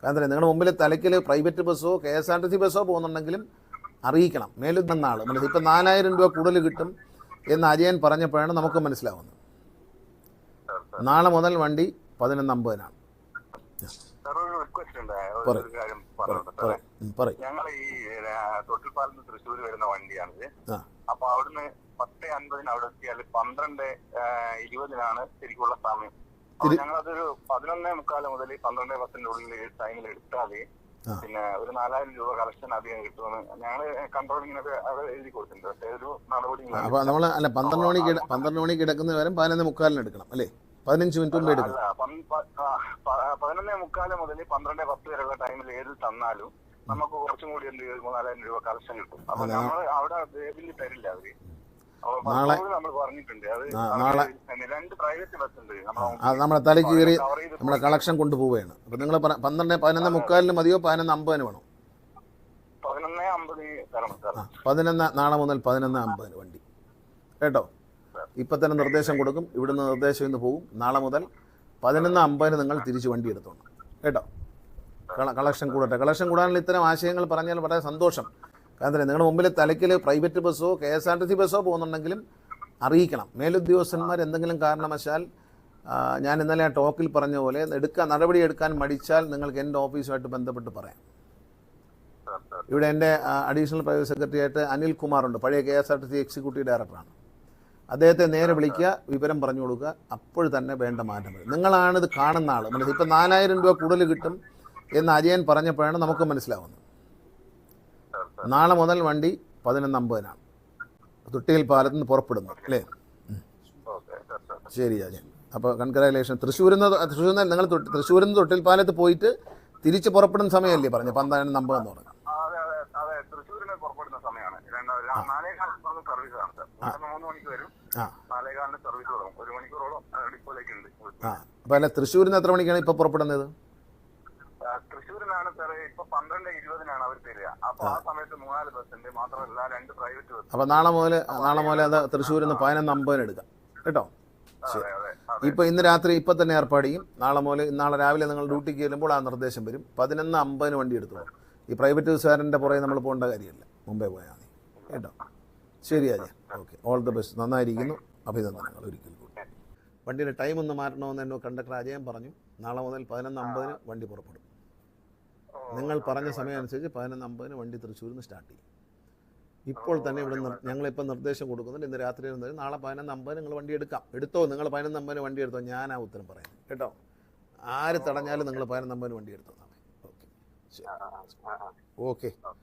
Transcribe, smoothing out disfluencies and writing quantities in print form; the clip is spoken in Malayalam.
കാരണം നിങ്ങളുടെ മുമ്പിൽ തലയ്ക്കൽ പ്രൈവറ്റ് ബസ്സോ KSRTC ബസ്സോ പോകുന്നുണ്ടെങ്കിലും അറിയിക്കണം. മേലുന്ന ആൾ ഇപ്പം 4000 രൂപ കൂടുതൽ കിട്ടും എന്ന് അജയൻ പറഞ്ഞപ്പോഴാണ് നമുക്ക് മനസ്സിലാവുന്നത്. നാളെ മുതൽ വണ്ടി 11:50 ഞങ്ങൾ ഈ തൊട്ടിൽപ്പാലത്ത് തൃശ്ശൂർ വരുന്ന വണ്ടിയാണിത്. അപ്പൊ അവിടുന്ന് 10:50 അവിടെ എത്തിയാൽ 12:20 ശരിക്കുള്ള സമയം. ഞങ്ങളതൊരു 11:45 മുതൽ 12:10 ഉള്ളിൽ ടൈമിൽ എടുത്താല് പിന്നെ ഒരു 4000 രൂപ കളക്ഷൻ അധികം കിട്ടുമെന്ന് ഞങ്ങള് കൺട്രോളിങ്ങിനൊക്കെ അവിടെ എഴുതി കൊടുത്തിട്ടുണ്ട്. പക്ഷേ ഒരു നടപടി അപ്പൊ നമ്മള് അല്ല 12 മണിക്ക് കിടക്കുന്ന വരെ 11:45 എടുക്കണം അല്ലേ? 15 മിനിറ്റ് മുമ്പ് എടുക്കണം. 11:45 മുതൽ 12:10 വരെയുള്ള ടൈമിൽ ഏത് തന്നാലും നമുക്ക് കുറച്ചും കൂടി 4000 രൂപ കളക്ഷൻ കിട്ടും. അപ്പൊ നമ്മൾ അവിടെ ബേബിൽ തരില്ല അവര്. നമ്മൾ പറഞ്ഞിട്ടുണ്ട്. അത് 2 പ്രൈവറ്റ് ബസ് ഉണ്ട് നമ്മളെ തലയ്ക്ക് കയറി നമ്മളെ കളക്ഷൻ കൊണ്ടുപോവുകയാണ്. അപ്പൊ നിങ്ങൾ 11:45 മതിയോ 11:50 വേണോ? 11:50 തരണം സാർ. 11 നാളെ മുതൽ 11:50 വണ്ടി കേട്ടോ. ഇപ്പം തന്നെ നിർദ്ദേശം കൊടുക്കും. ഇവിടുന്ന് നിർദ്ദേശം ഇന്ന് പോകും. നാളെ മുതൽ 11:50 നിങ്ങൾ തിരിച്ച് വണ്ടി എടുത്തോണം കേട്ടോ. കളക്ഷൻ കൂടട്ടെ. കളക്ഷൻ കൂടാനുള്ള ഇത്തരം ആശയങ്ങൾ പറഞ്ഞാൽ വളരെ സന്തോഷം. കാരണം നിങ്ങളുടെ മുമ്പിൽ തലയ്ക്കൽ പ്രൈവറ്റ് ബസ്സോ KSRTC ബസ്സോ പോകുന്നുണ്ടെങ്കിലും അറിയിക്കണം. മേലുദ്യോഗസ്ഥന്മാർ എന്തെങ്കിലും കാരണവശാൽ ഞാൻ ഇന്നലെ ആ ടോക്കിൽ പറഞ്ഞ പോലെ നടപടി എടുക്കാൻ മടിച്ചാൽ നിങ്ങൾക്ക് എൻ്റെ ഓഫീസുമായിട്ട് ബന്ധപ്പെട്ട് പറയാം. ഇവിടെ എൻ്റെ അഡീഷണൽ പ്രൈവറ്റ് സെക്രട്ടറി ആയിട്ട് അനിൽ കുമാറുണ്ട്, പഴയ KSRTC എക്സിക്യൂട്ടീവ് ഡയറക്ടറാണ്. അദ്ദേഹത്തെ നേരെ വിളിക്കുക, വിവരം പറഞ്ഞു കൊടുക്കുക, അപ്പോൾ തന്നെ വേണ്ട മാറ്റം വരും. നിങ്ങളാണിത് കാണുന്ന ആൾ. ഇപ്പം 4000 രൂപ കൂടുതൽ കിട്ടും എന്ന് അജയൻ പറഞ്ഞപ്പോഴാണ് നമുക്ക് മനസ്സിലാവുന്നത്. നാളെ മുതൽ വണ്ടി 11:50 തൊട്ടിയിൽ പാലത്ത് നിന്ന് പുറപ്പെടുന്നു അല്ലേ? ശരി അജയൻ. അപ്പോൾ കൺഗ്രാജുലേഷൻ. തൃശ്ശൂരിൽ നിന്ന് നിങ്ങൾ തൃശ്ശൂരിൽ നിന്ന് തൊട്ടിൽ പാലത്ത് പോയിട്ട് തിരിച്ച് പുറപ്പെടുന്ന സമയമല്ലേ പറഞ്ഞു? 12:50 എന്ന് പറഞ്ഞു. അപ്പോൾ അല്ല, തൃശ്ശൂരിൽ നിന്ന് എത്ര മണിക്കാണ് ഇപ്പോൾ പുറപ്പെടുന്നത്? തൃശ്ശൂരിനാണ് സാർ ഇപ്പൊ 12:20 അവർ തരിക. അപ്പൊ ആ സമയത്ത് 3-4 ബസ് ഉണ്ട്, മാത്രമല്ല 2 പ്രൈവറ്റ് ബസ്. അപ്പൊ നാളെ മുതൽ അത് തൃശ്ശൂരിൽ നിന്ന് 11:50 എടുക്കാം കേട്ടോ. ഇപ്പൊ ഇന്ന് രാത്രി ഇപ്പൊ തന്നെ ഏർപ്പാട് ചെയ്യും. നാളെ രാവിലെ നിങ്ങൾ ഡ്യൂട്ടിക്ക് ചെല്ലുമ്പോൾ ആ നിർദ്ദേശം വരും. 11:50 വണ്ടി എടുത്തോളൂ. ഈ പ്രൈവറ്റ് ബസ്സുകാരൻ്റെ പുറകെ നമ്മൾ പോകേണ്ട കാര്യമില്ല, മുമ്പേ പോയാൽ മതി കേട്ടോ. ശരി Ajayan. Okay, all the best. നന്നായിരിക്കുന്നു. അഭിനന്ദനങ്ങൾ ഒരിക്കൽ കൂടി. വണ്ടിയുടെ ടൈം ഒന്ന് മാറ്റണമെന്ന് എന്നോട് കണ്ടക്ടർ അജയൻ പറഞ്ഞു. നാളെ മുതൽ 11:50 വണ്ടി പുറപ്പെടും. നിങ്ങൾ പറഞ്ഞ സമയം അനുസരിച്ച് 11:50 വണ്ടി തൃശ്ശൂരിൽ നിന്ന് സ്റ്റാർട്ട് ചെയ്യും. ഇപ്പോൾ തന്നെ ഇവിടെ ഞങ്ങളിപ്പോൾ നിർദ്ദേശം കൊടുക്കുന്നുണ്ട്. ഇന്ന് രാത്രി നാളെ 11:50 നിങ്ങൾ വണ്ടി എടുത്തോ. നിങ്ങൾ 11:50 വണ്ടി എടുത്തോ. ഞാനാ ഉത്തരം പറയുന്നത് കേട്ടോ. ആര് തടഞ്ഞാലും നിങ്ങൾ 11:50 വണ്ടി എടുത്തോ. Okay, okay.